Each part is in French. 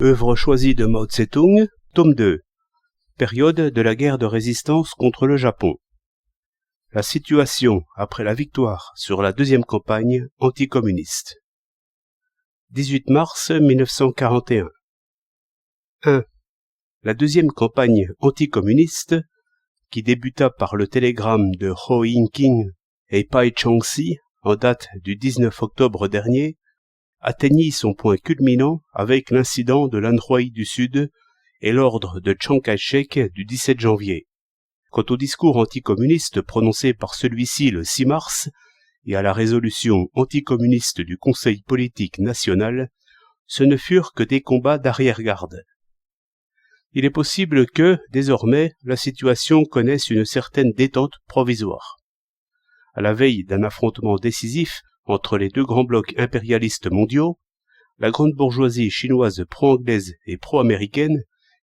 Œuvre choisie de Mao Tse-tung, tome 2. Période de la guerre de résistance contre le Japon. La situation après la victoire sur la deuxième campagne anticommuniste. 18 mars 1941. 1. La deuxième campagne anticommuniste, qui débuta par le télégramme de Ho Ying-king et Pai Chang-si en date du 19 octobre dernier, atteignit son point culminant avec l'incident de l'Anhui du Sud et l'ordre de Chiang Kai-shek du 17 janvier. Quant au discours anticommuniste prononcé par celui-ci le 6 mars et à la résolution anticommuniste du Conseil politique national, ce ne furent que des combats d'arrière-garde. Il est possible que, désormais, la situation connaisse une certaine détente provisoire. À la veille d'un affrontement décisif entre les deux grands blocs impérialistes mondiaux, la grande bourgeoisie chinoise pro-anglaise et pro-américaine,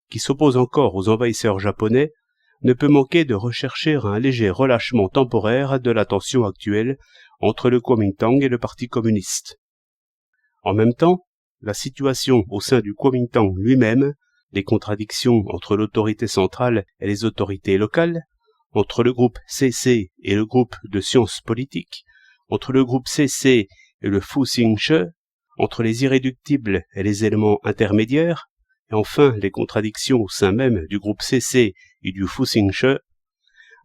qui s'oppose encore aux envahisseurs japonais, ne peut manquer de rechercher un léger relâchement temporaire de la tension actuelle entre le Kuomintang et le Parti communiste. En même temps, la situation au sein du Kuomintang lui-même, les contradictions entre l'autorité centrale et les autorités locales, entre le groupe CC et le groupe de sciences politiques, entre le groupe CC et le Fu Xingche, entre les irréductibles et les éléments intermédiaires, et enfin les contradictions au sein même du groupe CC et du Fu Xingche,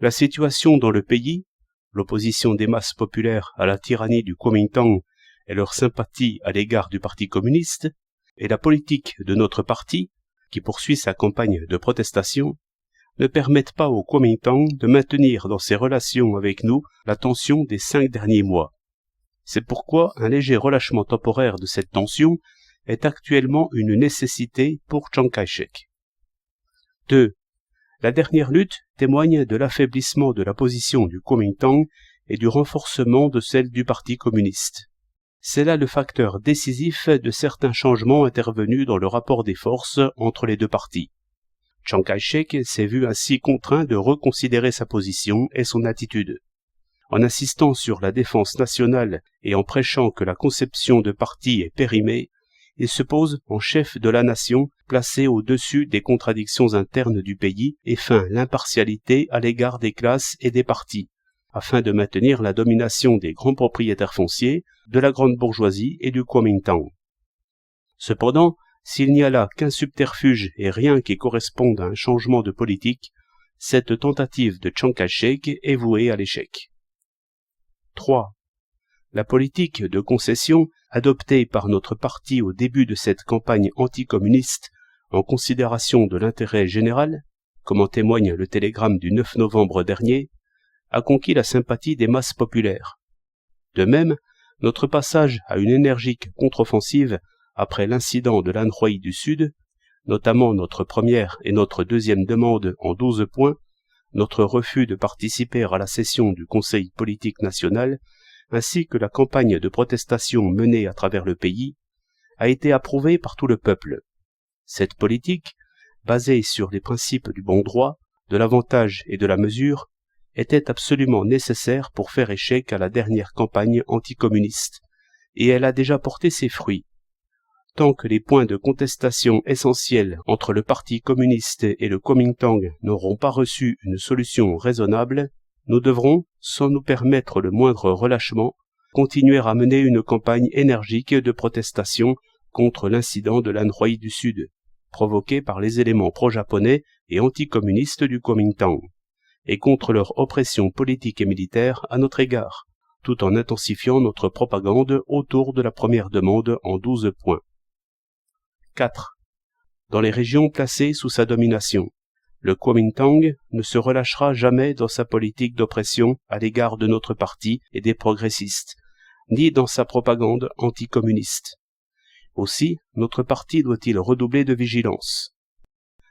la situation dans le pays, l'opposition des masses populaires à la tyrannie du Kuomintang et leur sympathie à l'égard du Parti communiste, et la politique de notre parti, qui poursuit sa campagne de protestation, ne permettent pas au Kuomintang de maintenir dans ses relations avec nous la tension des 5 derniers mois. C'est pourquoi un léger relâchement temporaire de cette tension est actuellement une nécessité pour Chiang Kai-shek. 2. La dernière lutte témoigne de l'affaiblissement de la position du Kuomintang et du renforcement de celle du Parti communiste. C'est là le facteur décisif de certains changements intervenus dans le rapport des forces entre les deux partis. Chiang Kai-shek s'est vu ainsi contraint de reconsidérer sa position et son attitude. En insistant sur la défense nationale et en prêchant que la conception de parti est périmée, il se pose en chef de la nation, placé au-dessus des contradictions internes du pays et feint l'impartialité à l'égard des classes et des partis, afin de maintenir la domination des grands propriétaires fonciers, de la grande bourgeoisie et du Kuomintang. Cependant, s'il n'y a là qu'un subterfuge et rien qui corresponde à un changement de politique, cette tentative de Chiang Kai-shek est vouée à l'échec. 3. La politique de concession adoptée par notre parti au début de cette campagne anticommuniste en considération de l'intérêt général, comme en témoigne le télégramme du 9 novembre dernier, a conquis la sympathie des masses populaires. De même, notre passage à une énergique contre-offensive après l'incident de l'Anhui du Sud, notamment notre première et notre deuxième demande en 12 points, notre refus de participer à la session du Conseil politique national, ainsi que la campagne de protestation menée à travers le pays, a été approuvé par tout le peuple. Cette politique, basée sur les principes du bon droit, de l'avantage et de la mesure, était absolument nécessaire pour faire échec à la dernière campagne anticommuniste, et elle a déjà porté ses fruits. Tant que les points de contestation essentiels entre le Parti communiste et le Kuomintang n'auront pas reçu une solution raisonnable, nous devrons, sans nous permettre le moindre relâchement, continuer à mener une campagne énergique de protestation contre l'incident de l'Anhui du Sud, provoqué par les éléments pro-japonais et anticommunistes du Kuomintang, et contre leur oppression politique et militaire à notre égard, tout en intensifiant notre propagande autour de la première demande en 12 points. 4. Dans les régions placées sous sa domination, le Kuomintang ne se relâchera jamais dans sa politique d'oppression à l'égard de notre parti et des progressistes, ni dans sa propagande anticommuniste. Aussi, notre parti doit-il redoubler de vigilance.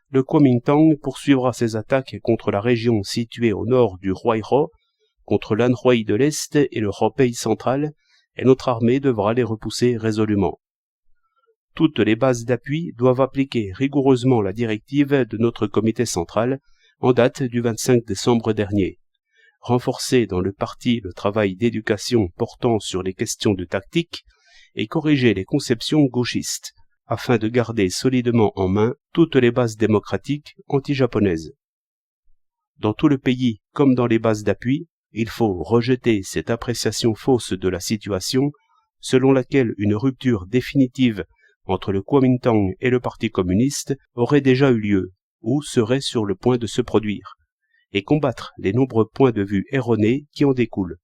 Le Kuomintang poursuivra ses attaques contre la région située au nord du Huairou, contre l'Anhui de l'Est et le Hebei central, et notre armée devra les repousser résolument. Toutes les bases d'appui doivent appliquer rigoureusement la directive de notre comité central en date du 25 décembre dernier, renforcer dans le parti le travail d'éducation portant sur les questions de tactique et corriger les conceptions gauchistes, afin de garder solidement en main toutes les bases démocratiques anti-japonaises. Dans tout le pays, comme dans les bases d'appui, il faut rejeter cette appréciation fausse de la situation selon laquelle une rupture définitive entre le Kuomintang et le Parti communiste aurait déjà eu lieu ou serait sur le point de se produire, et combattre les nombreux points de vue erronés qui en découlent.